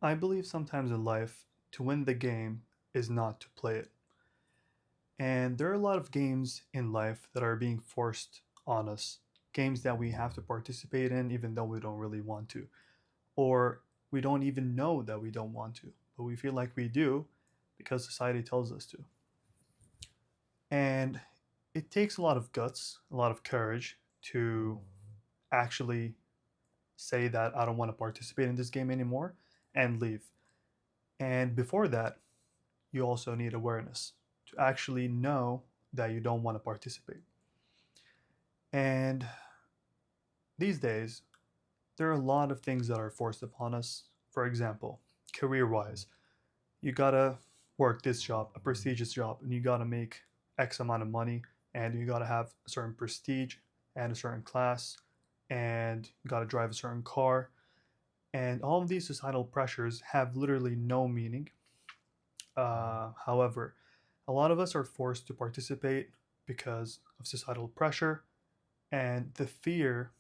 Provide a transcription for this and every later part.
I believe sometimes in life, to win the game is not to play it. And there are a lot of games in life that are being forced on us. Games that we have to participate in even though we don't really want to. Or we don't even know that we don't want to, but we feel like we do because society tells us to. And it takes a lot of guts, a lot of courage to actually say that I don't want to participate in this game anymore and leave. And before that, you also need awareness to actually know that you don't want to participate. And these days, there are a lot of things that are forced upon us. For example, career wise, you gotta work this job, a prestigious job, and you gotta make X amount of money, and you gotta have a certain prestige and a certain class, and you gotta drive a certain car. And all of these societal pressures have literally no meaning. However, a lot of us are forced to participate because of societal pressure and the fear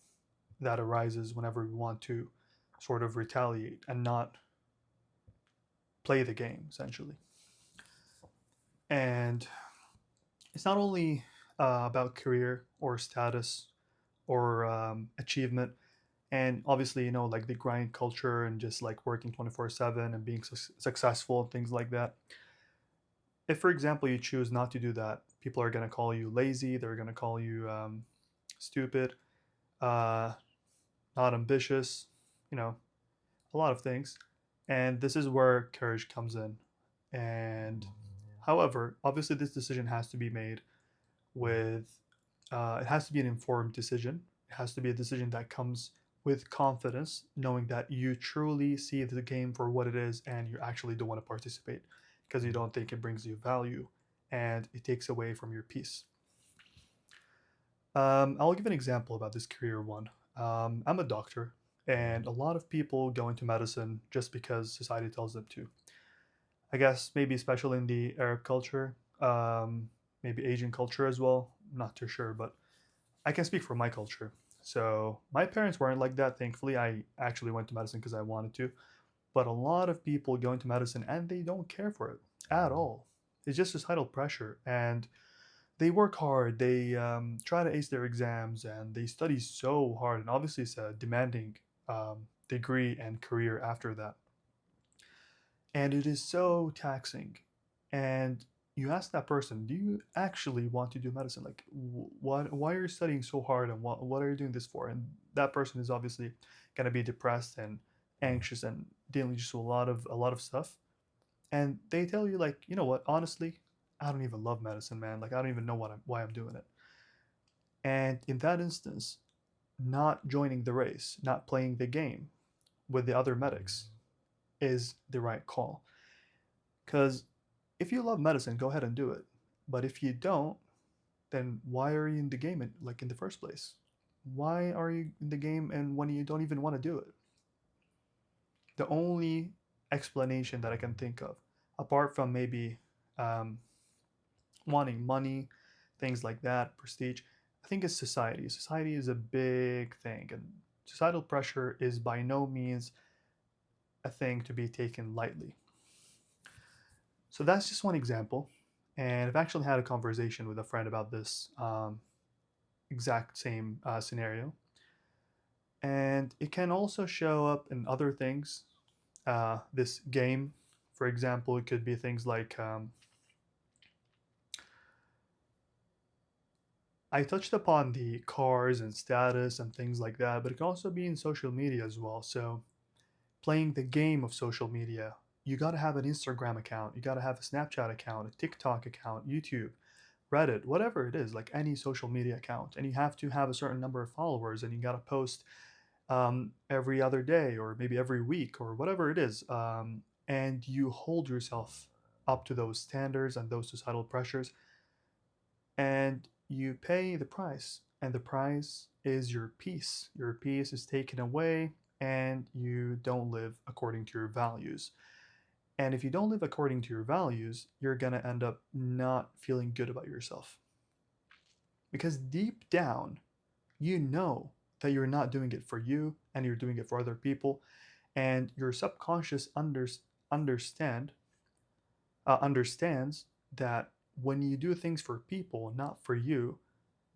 that arises whenever we want to sort of retaliate and not play the game, essentially. And it's not only about career or status or achievement, and obviously, like the grind culture and just like working 24/7 and being successful and things like that. If, for example, you choose not to do that, people are going to call you lazy, they're going to call you stupid, uh, not ambitious, you know, a lot of things. And this is where courage comes in. And however, obviously, this decision has to be made with, it has to be an informed decision. It has to be a decision that comes with confidence, knowing that you truly see the game for what it is and you actually don't want to participate because you don't think it brings you value and it takes away from your peace. I'll give an example about this career one. I'm a doctor, and a lot of people go into medicine just because society tells them to. I guess maybe especially in the Arab culture, maybe Asian culture as well. I'm not too sure, but I can speak for my culture. So my parents weren't like that. Thankfully, I actually went to medicine because I wanted to. But a lot of people go into medicine and they don't care for it at all. It's just societal pressure, and they work hard. They try to ace their exams, and they study so hard. And obviously, it's a demanding degree and career after that. And it is so taxing. And you ask that person, do you actually want to do medicine? Like, what? Why are you studying so hard, and what are you doing this for? And that person is obviously gonna be depressed and anxious and dealing just with a lot of stuff. And they tell you like, you know what? Honestly, I don't even love medicine, man. Like, I don't even know why I'm doing it. And in that instance, not joining the race, not playing the game with the other medics is the right call. Because if you love medicine, go ahead and do it. But if you don't, then why are you in the game in the first place? Why are you in the game and when you don't even want to do it? The only explanation that I can think of, apart from maybe um, wanting money, things like that, prestige, I think it's society. Society is a big thing, and societal pressure is by no means a thing to be taken lightly. So that's just one example. And I've actually had a conversation with a friend about this exact same scenario. And it can also show up in other things. This game, for example, it could be things like I touched upon the cars and status and things like that, but it can also be in social media as well. So playing the game of social media, you got to have an Instagram account, you got to have a Snapchat account, a TikTok account, YouTube, Reddit, whatever it is, like any social media account. And you have to have a certain number of followers and you got to post every other day or maybe every week or whatever it is. And you hold yourself up to those standards and those societal pressures and you pay the price. And the price is your peace. Your peace is taken away and you don't live according to your values. And if you don't live according to your values, you're going to end up not feeling good about yourself. Because deep down, you know that you're not doing it for you and you're doing it for other people. and your subconscious understand understands that when you do things for people, not for you,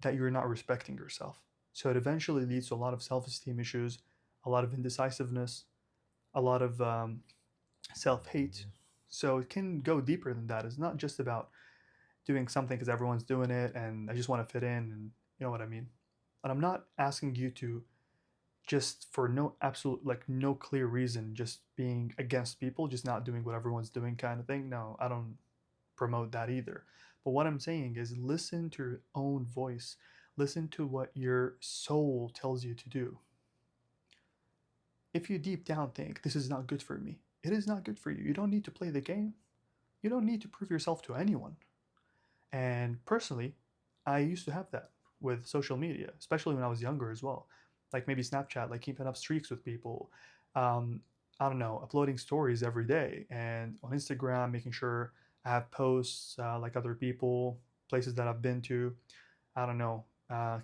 that you're not respecting yourself. So it eventually leads to a lot of self-esteem issues, a lot of indecisiveness, a lot of self-hate. So it can go deeper than that. It's not just about doing something because everyone's doing it and I just want to fit in, and you know what I mean. And I'm not asking you to just for no absolute like no clear reason just being against people, just not doing what everyone's doing kind of thing. No, I don't promote that either. But what I'm saying is listen to your own voice. Listen to what your soul tells you to do. If you deep down think this is not good for me, it is not good for you. You don't need to play the game. You don't need to prove yourself to anyone. And personally, I used to have that with social media, especially when I was younger as well. Like maybe Snapchat, like keeping up streaks with people. Um, I don't know, uploading stories every day, and on Instagram, making sure I have posts like other people, places that I've been to. I don't know,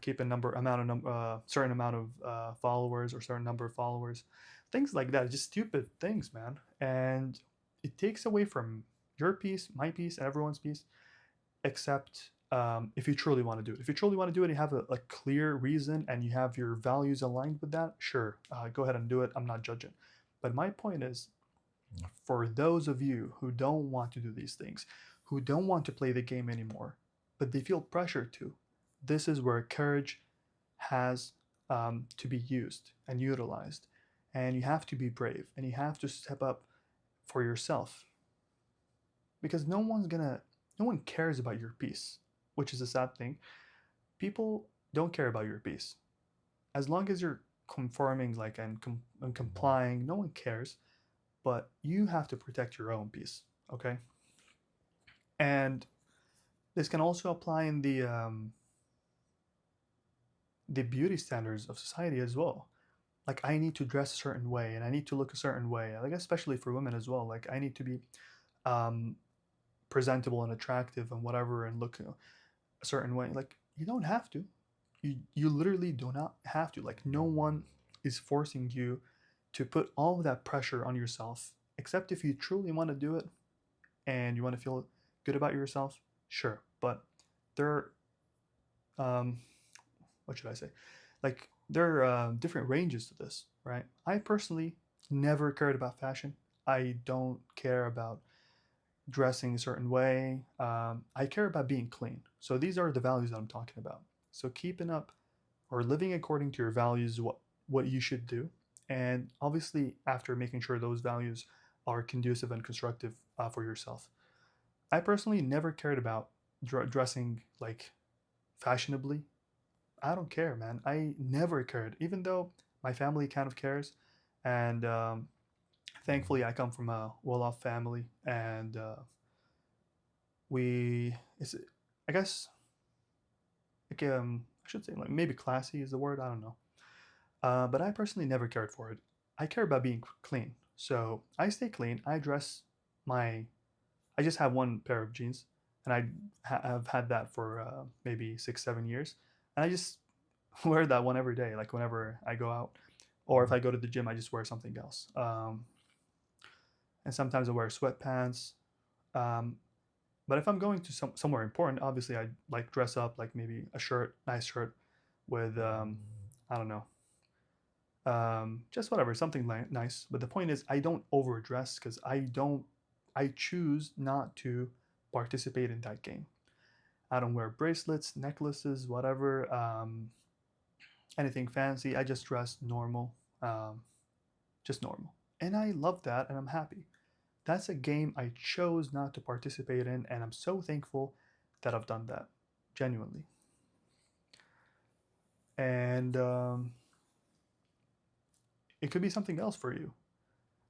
keep a certain amount of followers or certain number of followers, things like that. Just stupid things, man, and it takes away from your peace, my peace, and everyone's peace except if you truly want to do it. If you truly want to do it, you have a clear reason and you have your values aligned with that, sure, go ahead and do it. I'm not judging. But my point is, for those of you who don't want to do these things, who don't want to play the game anymore, but they feel pressure to, this is where courage has to be used and utilized. And you have to be brave and you have to step up for yourself because no one cares about your peace, which is a sad thing. People don't care about your peace as long as you're conforming like and complying. No one cares, but you have to protect your own peace. Okay, and this can also apply in the beauty standards of society as well. Like I need to dress a certain way and I need to look a certain way. Like especially for women as well. Like I need to be um, presentable and attractive and whatever and look a certain way. Like you don't have to. You literally do not have to. Like no one is forcing you to put all of that pressure on yourself, except if you truly want to do it and you want to feel good about yourself. Sure, but there, um, what should I say? Like there are different ranges to this, right? I personally never cared about fashion. I don't care about dressing a certain way. I care about being clean. So these are the values that I'm talking about. So keeping up or living according to your values is what you should do. And obviously, after making sure those values are conducive and constructive for yourself. I personally never cared about dressing like fashionably. I don't care, man. I never cared, even though my family kind of cares. And thankfully, I come from a well-off family, and we it's I guess like I should say like maybe classy is the word. I don't know. But I personally never cared for it. I care about being clean, so I stay clean. I dress my. I just have one pair of jeans, and I have had that for maybe 6 7 years, and I just wear that one every day. Like whenever I go out, or if I go to the gym, I just wear something else. And sometimes I wear sweatpants. Um, But if I'm going to somewhere important, obviously I like dress up, like maybe a shirt, nice shirt, with I don't know, just whatever, something nice. But the point is, I don't overdress because I choose not to participate in that game. I don't wear bracelets, necklaces, whatever, anything fancy. I just dress normal, um, just normal, and I love that, and I'm happy. That's a game I chose not to participate in, and I'm so thankful that I've done that, genuinely. And it could be something else for you.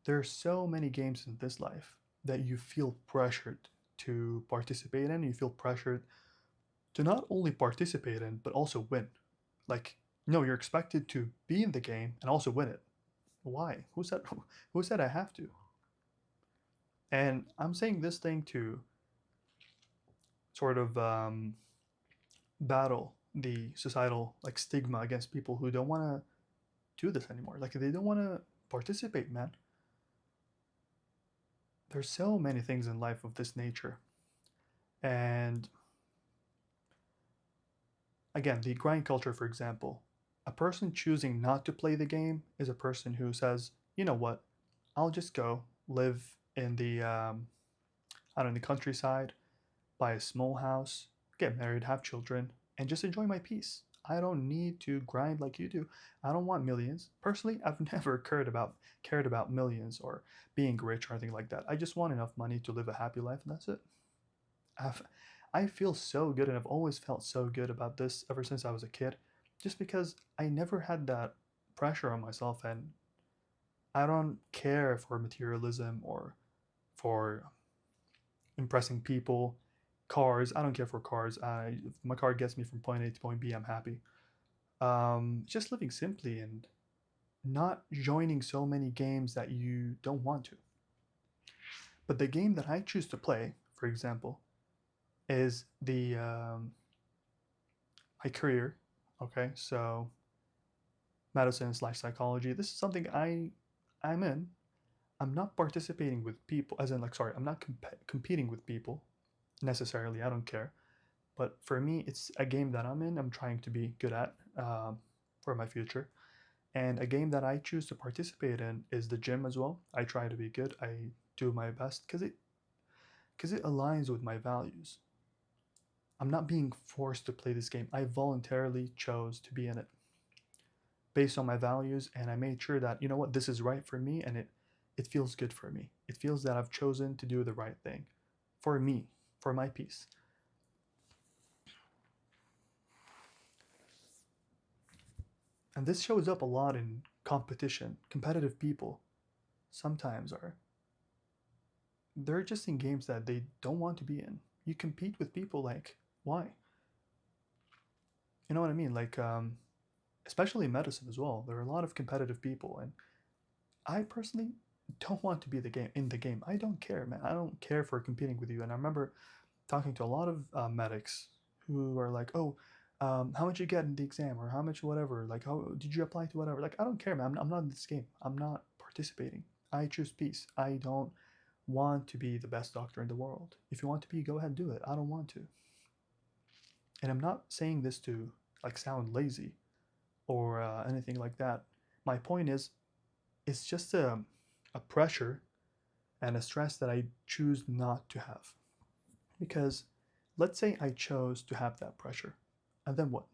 There are so many games in this life that you feel pressured to participate in. You feel pressured to not only participate in, but also win. Like, no, you're expected to be in the game and also win it. Why? Who said? Who said I have to? And I'm saying this thing to sort of battle the societal like stigma against people who don't want to do this anymore. Like they don't want to participate, man. There's so many things in life of this nature. And again, the grind culture, for example, a person choosing not to play the game is a person who says, you know what, I'll just go live in the, I don't know, the countryside, buy a small house, get married, have children, and just enjoy my peace. I don't need to grind like you do. I don't want millions. Personally, I've never cared about millions or being rich or anything like that. I just want enough money to live a happy life, and that's it. I've, I feel so good, and I've always felt so good about this ever since I was a kid, just because I never had that pressure on myself, and I don't care for materialism or for impressing people. Cars, I don't care for cars. If my car gets me from point A to point B, I'm happy. Just living simply and not joining so many games that you don't want to. But the game that I choose to play, for example, is the my career. Okay, so medicine/psychology. This is something I'm in. I'm not participating with people, as in like sorry, I'm not competing with people necessarily. I don't care. But for me, it's a game that I'm in. I'm trying to be good at for my future. And a game that I choose to participate in is the gym as well. I try to be good. I do my best because it aligns with my values. I'm not being forced to play this game. I voluntarily chose to be in it based on my values, and I made sure that you know what, this is right for me, and it feels good for me. It feels that I've chosen to do the right thing for me, for my peace. And this shows up a lot in competition. Competitive people sometimes are they're just in games that they don't want to be in. You compete with people like why? You know what I mean? Like especially in medicine as well. There are a lot of competitive people, and I personally don't want to be the game in the game. I don't care, man. I don't care for competing with you. And I remember talking to a lot of medics who are like, "Oh, how much you get in the exam, or how much whatever? Like, how did you apply to whatever?" Like, I don't care, man. I'm not in this game. I'm not participating. I choose peace. I don't want to be the best doctor in the world. If you want to be, go ahead and do it. I don't want to. And I'm not saying this to like sound lazy or anything like that. My point is, it's just a pressure and a stress that I choose not to have. Because let's say I chose to have that pressure, and then what?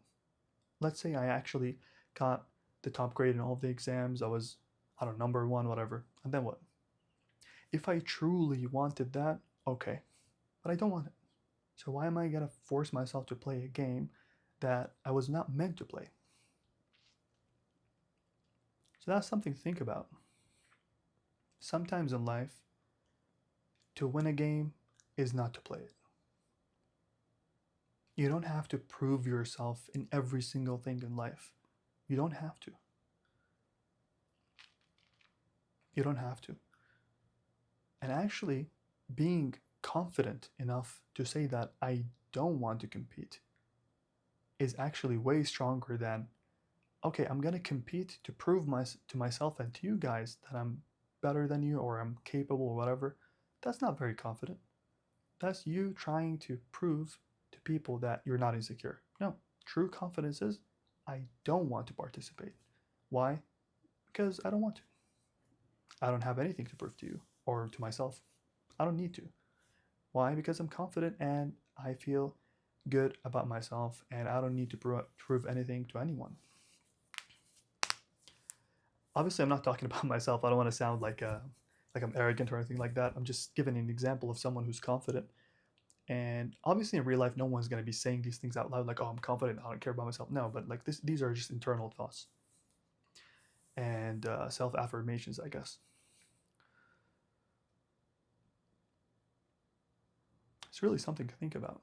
Let's say I actually got the top grade in all of the exams. I was, I don't know, number one, whatever. And then what? If I truly wanted that, okay, but I don't want it. So why am I gonna force myself to play a game that I was not meant to play? So that's something to think about. Sometimes in life, to win a game is not to play it. You don't have to prove yourself in every single thing in life. You don't have to. You don't have to. And actually, being confident enough to say that I don't want to compete is actually way stronger than, okay, I'm going to compete to prove to myself and to you guys that I'm better than you or I'm capable or whatever. That's not very confident. That's you trying to prove to people that you're not insecure. No, true confidence is I don't want to participate. Why? Because I don't want to. I don't have anything to prove to you or to myself. I don't need to. Why? Because I'm confident and I feel good about myself and I don't need to prove anything to anyone. Obviously, I'm not talking about myself. I don't want to sound like I'm arrogant or anything like that. I'm just giving an example of someone who's confident. And obviously, in real life, no one's going to be saying these things out loud, like, "Oh, I'm confident. I don't care about myself." No, but like this, these are just internal thoughts and self affirmations, I guess. It's really something to think about.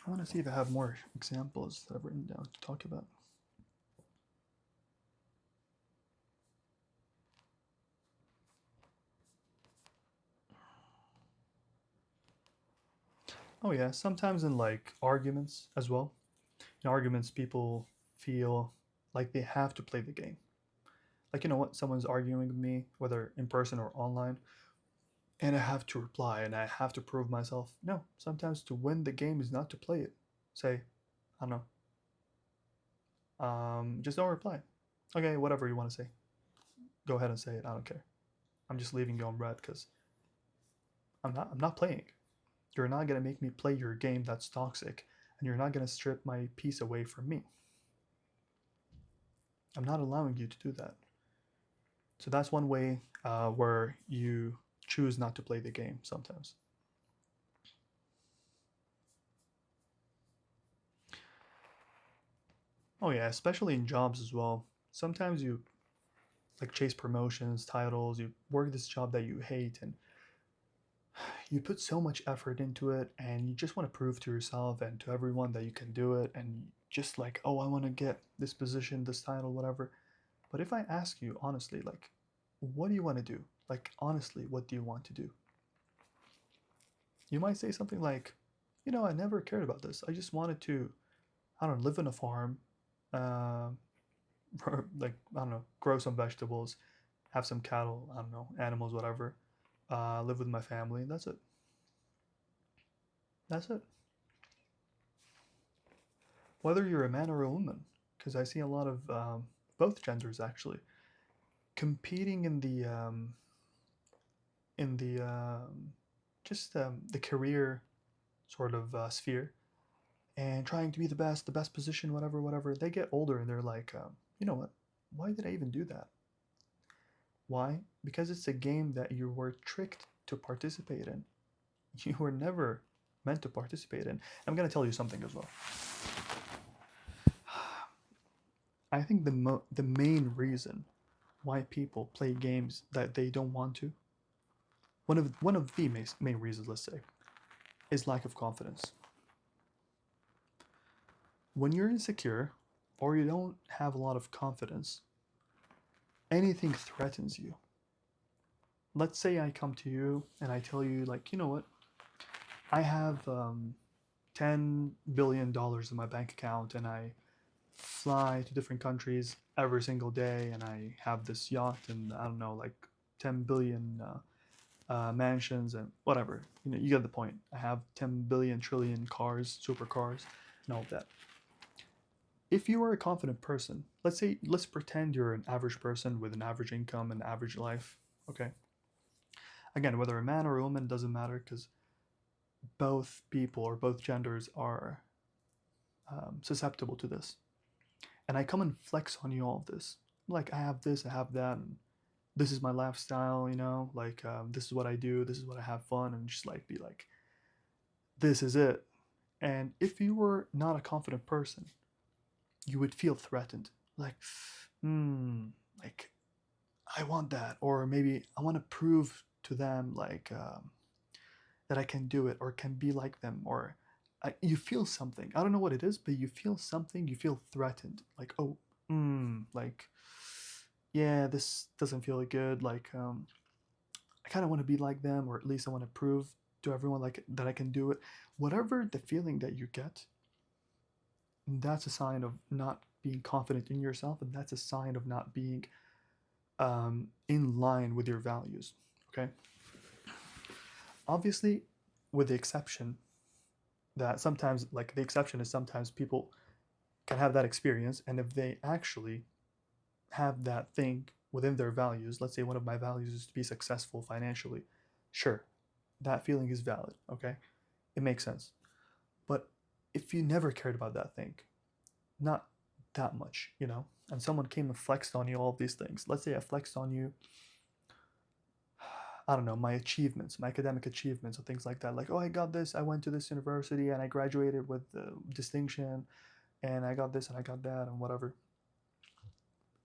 I want to see if I have more examples that I've written down to talk about. Oh yeah, sometimes in like arguments as well, In arguments, people feel like they have to play the game. Like, you know what? Someone's arguing with me, whether in person or online, and I have to reply and I have to prove myself. No, sometimes to win the game is not to play it. Say, I don't know, just don't reply. Okay, whatever you want to say, go ahead and say it. I don't care. I'm just leaving you on red because I'm not playing. You're not gonna make me play your game that's toxic, and you're not gonna strip my peace away from me. I'm not allowing you to do that. So that's one way where you choose not to play the game sometimes. Oh yeah, especially in jobs as well. Sometimes you like chase promotions, titles, you work this job that you hate, and you put so much effort into it, and you just want to prove to yourself and to everyone that you can do it, and just like, oh, I want to get this position, this title, whatever. But if I ask you honestly, like, what do you want to do? Like, honestly, what do you want to do? You might say something like, I never cared about this. I just wanted to, I don't know, live on a farm, uh, like, I don't know, grow some vegetables, have some cattle, I don't know, animals, whatever, live with my family. That's it. That's it. Whether you're a man or a woman, because I see a lot of both genders actually competing in the just the career sort of sphere and trying to be the best position, whatever, whatever. They get older and they're like, you know what? Why did I even do that? Why? Because it's a game that you were tricked to participate in. You were never meant to participate in. I'm gonna tell you something as well. I think the main reason why people play games that they don't want to, one of the main reasons, let's say, is lack of confidence. When you're insecure or you don't have a lot of confidence, anything threatens you. Let's say I come to you and I tell you, like, you know what? I have $10 billion in my bank account and I fly to different countries every single day and I have this yacht and I don't know, like 10 billion mansions and whatever. You get the point. I have 10 billion trillion cars, supercars, and all of that. If you are a confident person, let's pretend you're an average person with an average income and average life. Okay. Again, whether a man or a woman doesn't matter because both people or both genders are susceptible to this. And I come and flex on you all of this. Like, I have this, I have that, and this is my lifestyle, like this is what I do, this is what I have fun, and just like be like, this is it. And if you were not a confident person, you would feel threatened. Like, hmm, like I want that, or maybe I want to prove to them like that I can do it or can be like them, or you feel something. I don't know what it is, but you feel something. You feel threatened. Like, oh, like, yeah, this doesn't feel good. Like, I kind of want to be like them, or at least I want to prove to everyone like that I can do it. Whatever the feeling that you get, that's a sign of not being confident in yourself, and that's a sign of not being in line with your values. Okay. Obviously, with the exception that sometimes, like the exception is sometimes people can have that experience, and if they actually have that thing within their values, let's say one of my values is to be successful financially, sure, that feeling is valid. Okay, it makes sense. But if you never cared about that thing, not that much, and someone came and flexed on you all of these things. Let's say I flexed on you, I don't know, my achievements, my academic achievements, or things like that. Like, oh, I got this, I went to this university and I graduated with distinction, and I got this and I got that, and whatever.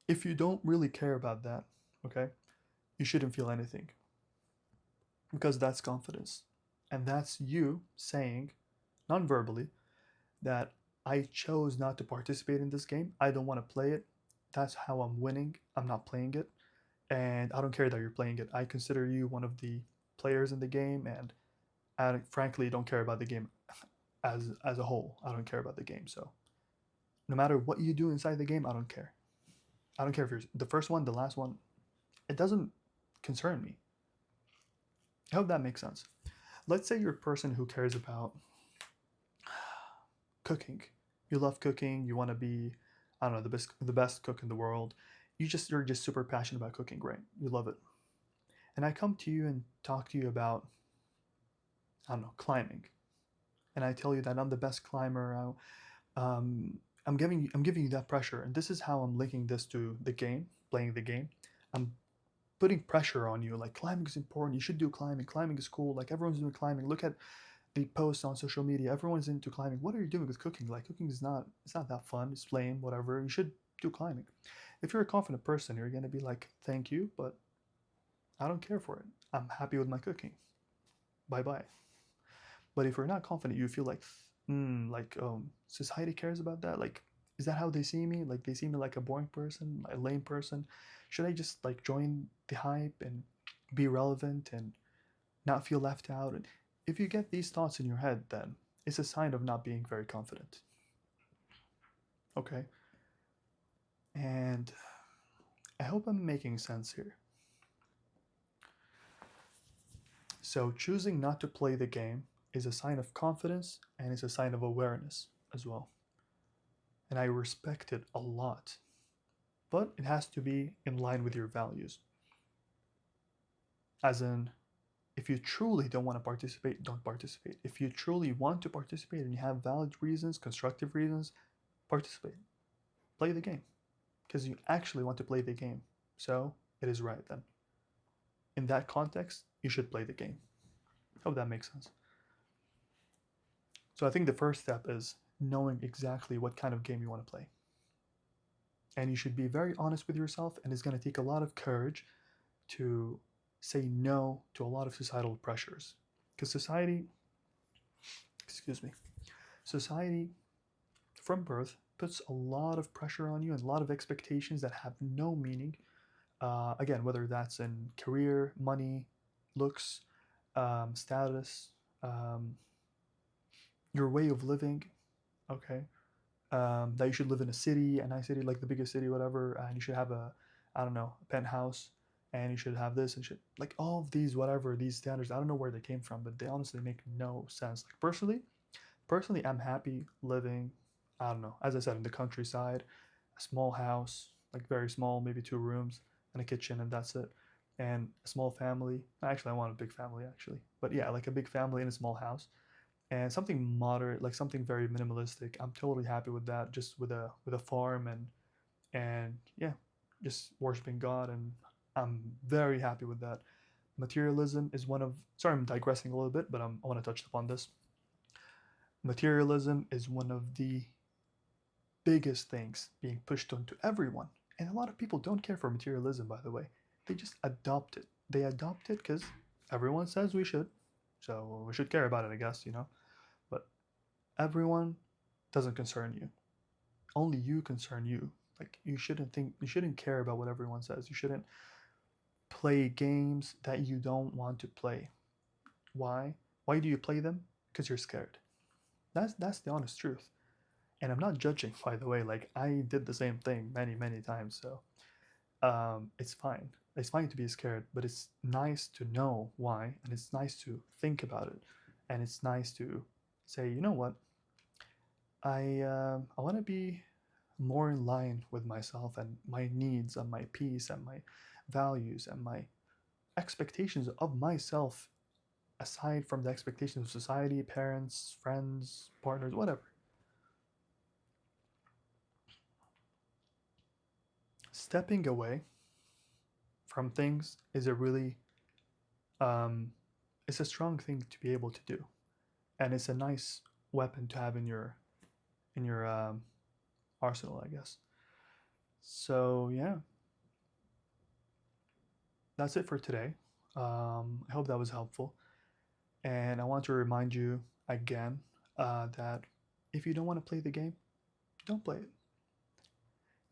If you don't really care about that, okay, you shouldn't feel anything because that's confidence. And that's you saying, non verbally, that I chose not to participate in this game. I don't want to play it. That's how I'm winning. I'm not playing it. And I don't care that you're playing it. I consider you one of the players in the game, and I frankly don't care about the game as a whole. I don't care about the game. So No matter what you do inside the game, I don't care. I don't care if you're the first one, the last one. It doesn't concern me. I hope that makes sense. Let's say you're a person who cares about cooking. You love cooking. You want to be, I don't know, the best cook in the world. You're just super passionate about cooking, right? You love it. And I come to you and talk to you about, I don't know, climbing. And I tell you that I'm the best climber. I'm giving you that pressure, and this is how I'm linking this to the game, playing the game. I'm putting pressure on you, like climbing is important. You should do climbing. Climbing is cool. Like everyone's doing climbing. Look at the posts on social media. Everyone's into climbing. What are you doing with cooking? Like cooking is not. It's not that fun. It's lame. Whatever. You should do climbing. If you're a confident person, you're gonna be like, thank you, but I don't care for it. I'm happy with my cooking. Bye bye. But if you're not confident, you feel like, society cares about that. Like, is that how they see me? Like, they see me like a boring person, a lame person. Should I just like join the hype and be relevant and not feel left out? And if you get these thoughts in your head, then it's a sign of not being very confident. Okay, and I hope I'm making sense here. So, choosing not to play the game is a sign of confidence and it's a sign of awareness as well. And I respect it a lot. But it has to be in line with your values. As in, if you truly don't want to participate, don't participate. If you truly want to participate and you have valid reasons, constructive reasons, participate. Play the game. Because you actually want to play the game. So it is right then. In that context, you should play the game. Hope that makes sense. So I think the first step is knowing exactly what kind of game you want to play. And you should be very honest with yourself, and it's going to take a lot of courage to say no to a lot of societal pressures. Because society, excuse me, society from birth puts a lot of pressure on you and a lot of expectations that have no meaning. Again, whether that's in career, money, looks, status, um, your way of living, okay? That you should live in a city, a nice city, like the biggest city, whatever, and you should have a, I don't know, a penthouse, and you should have this and should like all of these, whatever these standards. I don't know where they came from, but they honestly make no sense. Like personally, I'm happy living, I don't know, as I said, in the countryside, a small house, like very small, maybe 2 rooms and a kitchen, and that's it. And a small family. Actually, I want a big family, actually. But yeah, like a big family in a small house and something moderate, like something very minimalistic. I'm totally happy with that. Just with a farm and yeah, just worshiping God, and I'm very happy with that. Materialism is one of. Sorry, I'm digressing a little bit, but I want to touch upon this. Materialism is one of the biggest things being pushed onto everyone, and a lot of people don't care for materialism. By the way, they just adopt it. They adopt it because everyone says we should, so we should care about it, I guess. But everyone doesn't concern you. Only you concern you. Like you shouldn't care about what everyone says. You shouldn't play games that you don't want to play. Why? Why do you play them? Because you're scared. That's the honest truth. And I'm not judging, by the way. Like I did the same thing many times. So it's fine. It's fine to be scared, but it's nice to know why, and it's nice to think about it, and it's nice to say, you know what, I want to be more in line with myself and my needs and my peace and my values and my expectations of myself aside from the expectations of society, parents, friends, partners, whatever. Stepping away from things is a really um, it's a strong thing to be able to do, and it's a nice weapon to have in your arsenal, I guess. So yeah, that's it for today. I hope that was helpful. And I want to remind you again that if you don't want to play the game, don't play it.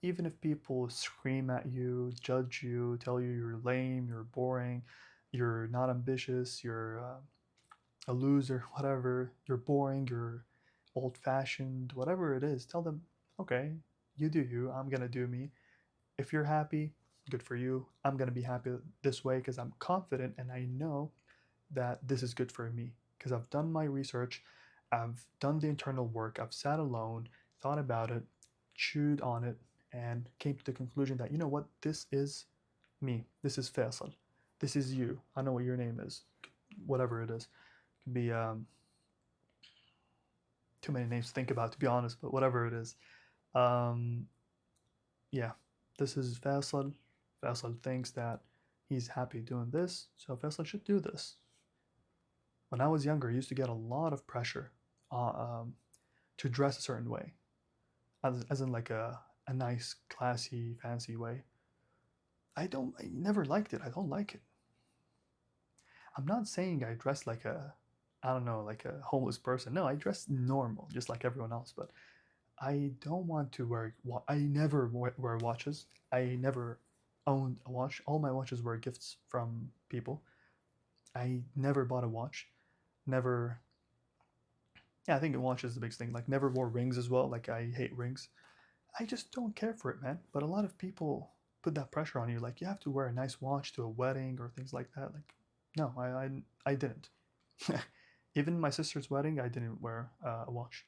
Even if people scream at you, judge you, tell you you're lame, you're boring, you're not ambitious, you're a loser, whatever, you're boring, you're old fashioned, whatever it is, tell them, Okay, you do you. I'm gonna do me. If you're happy, good for you. I'm gonna be happy this way because I'm confident and I know that this is good for me because I've done my research, I've done the internal work, I've sat alone, thought about it, chewed on it, and came to the conclusion that you know what, this is me. This is Faisal. This is you. I know what your name is, whatever it is. It could be too many names to think about, to be honest, but whatever it is. Um, yeah, this is Faisal. Faisal thinks that he's happy doing this, so Faisal should do this. When I was younger, I used to get a lot of pressure uh, um, to dress a certain way, as in like a nice, classy, fancy way. I never liked it. I don't like it. I'm not saying I dress like I don't know, like a homeless person. No, I dress normal, just like everyone else. But I don't want to wear. I never wear watches. I never owned a watch. All my watches were gifts from people. I never bought a watch. Never. Yeah, I think a watch is the biggest thing. Like never wore rings as well. Like I hate rings. I just don't care for it, man. But a lot of people put that pressure on you. Like you have to wear a nice watch to a wedding or things like that. Like, no, I didn't. Even my sister's wedding, I didn't wear a watch.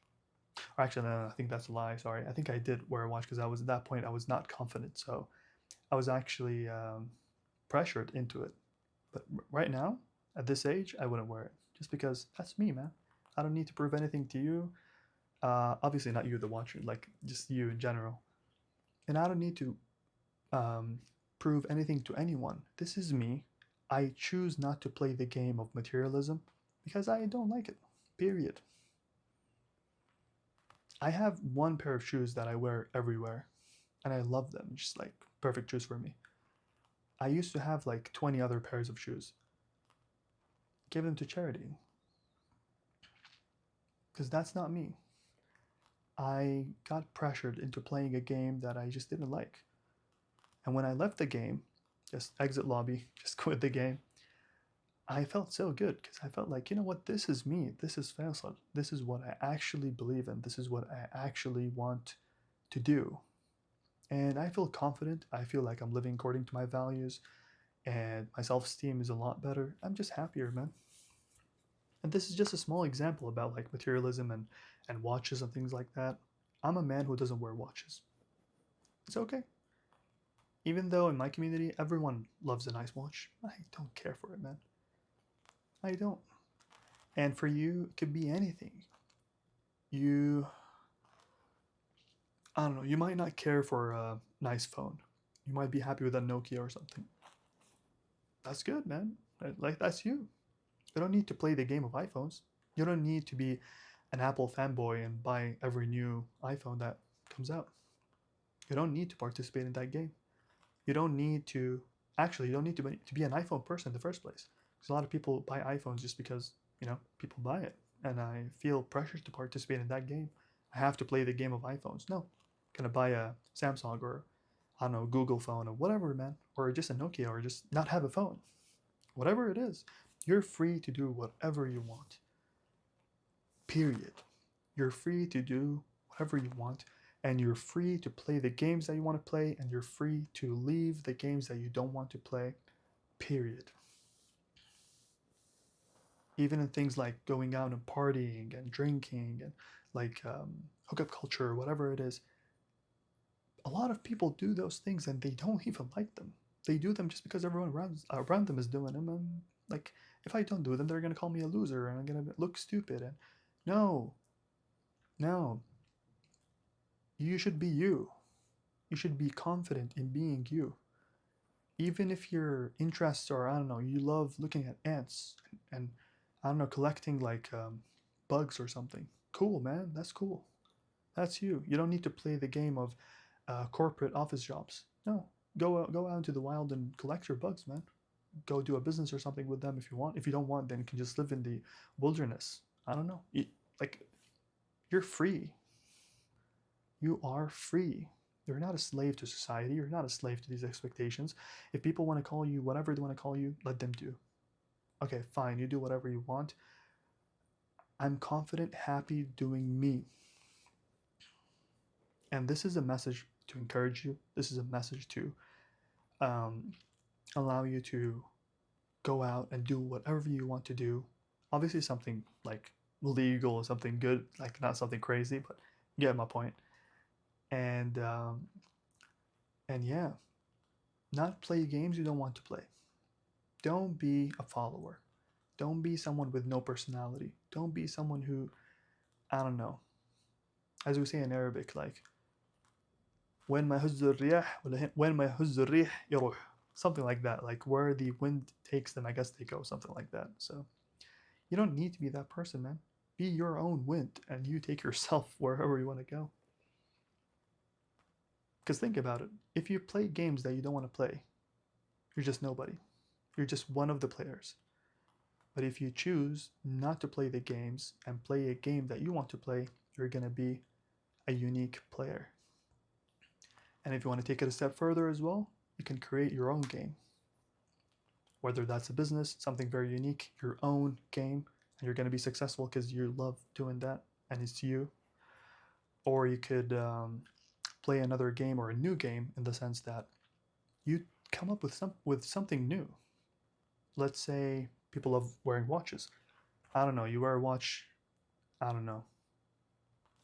Or actually, no, I think that's a lie. Sorry. I think I did wear a watch because I was at that point I was not confident, so I was actually pressured into it. But right now, at this age, I wouldn't wear it just because that's me, man. I don't need to prove anything to you. Obviously, not you, the watcher, like just you in general. And I don't need to um, prove anything to anyone. This is me. I choose not to play the game of materialism because I don't like it. Period. I have one pair of shoes that I wear everywhere, and I love them. Just like perfect shoes for me. I used to have like 20 other pairs of shoes. Give them to charity because that's not me. I got pressured into playing a game that I just didn't like. And when I left the game, just exit lobby, just quit the game, I felt so good because I felt like, you know what, this is me. This is Faisal. This is what I actually believe in. This is what I actually want to do. And I feel confident. I feel like I'm living according to my values, and my self esteem is a lot better. I'm just happier, man. And this is just a small example about like materialism and watches and things like that. I'm a man who doesn't wear watches. It's okay. Even though in my community everyone loves a nice watch, I don't care for it, man. I don't. And for you, it could be anything. You, I don't know, you might not care for a nice phone. You might be happy with a Nokia or something. That's good, man. Like, that's you. You don't need to play the game of iPhones. You don't need to be an Apple fanboy and buy every new iPhone that comes out. You don't need to participate in that game. You don't need to, actually, you don't need to be an iPhone person in the first place. Because a lot of people buy iPhones just because, people buy it. And I feel pressured to participate in that game. I have to play the game of iPhones. No. Can I buy a Samsung or, I don't know, Google phone or whatever, man. Or just a Nokia or just not have a phone. Whatever it is, you're free to do whatever you want. Period. You're free to do whatever you want, and you're free to play the games that you want to play, and you're free to leave the games that you don't want to play. Period. Even in things like going out and partying and drinking and like hookup culture or whatever it is, a lot of people do those things and they don't even like them. They do them just because everyone around them is doing them. And like, if I don't do them, they're gonna call me a loser and I'm gonna look stupid. And no, no, you should be you. You should be confident in being you. Even if your interests are, I don't know, you love looking at ants and I don't know, collecting like bugs or something. Cool, man. That's cool. That's you. You don't need to play the game of corporate office jobs. No, go out into the wild and collect your bugs, man. Go do a business or something with them if you want. If you don't want, then you can just live in the wilderness. I don't know. Like you're free. You are free. You're not a slave to society. You're not a slave to these expectations. If people want to call you whatever they want to call you, let them do. Okay, fine. You do whatever you want. I'm confident, happy doing me. And this is a message to encourage you. This is a message to um, allow you to go out and do whatever you want to do. Obviously, something like legal or something good, like not something crazy, but you get my point. And and yeah, not play games you don't want to play. Don't be a follower. Don't be someone with no personality. Don't be someone who, I don't know, as we say in Arabic, like when ما هز الرياح when ما يهز الريح يروح, something like that, like where the wind takes them, I guess they go, something like that. So you don't need to be that person, man. Be your own wind and you take yourself wherever you want to go. Because think about it, if you play games that you don't want to play, you're just nobody. You're just one of the players. But if you choose not to play the games and play a game that you want to play, you're going to be a unique player. And if you want to take it a step further as well, you can create your own game. Whether that's a business, something very unique, your own game, and you're going to be successful because you love doing that and it's you. Or you could play another game or a new game in the sense that you come up with something new. Let's say people love wearing watches. I don't know, you wear a watch, I don't know,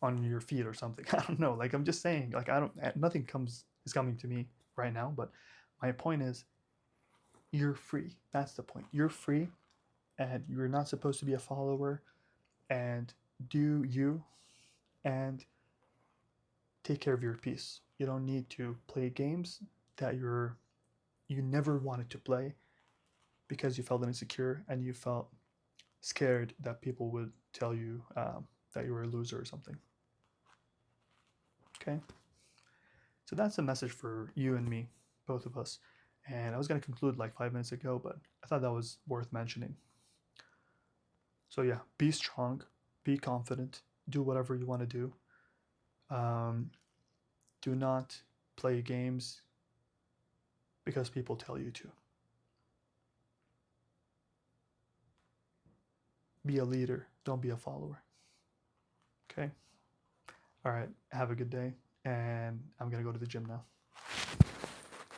on your feet or something. I don't know. Like I'm just saying, like I don't nothing is coming to me right now, but my point is you're free. That's the point. You're free and you're not supposed to be a follower, and do you and take care of your peace. You don't need to play games that you never wanted to play because you felt insecure and you felt scared that people would tell you that you were a loser or something. Okay? So that's a message for you and me, both of us. And I was going to conclude like 5 minutes ago, but I thought that was worth mentioning. So, yeah, be strong, be confident, do whatever you want to do. Um, do not play games because people tell you to. Be a leader, don't be a follower. Okay? All right, have a good day. And I'm going to go to the gym now.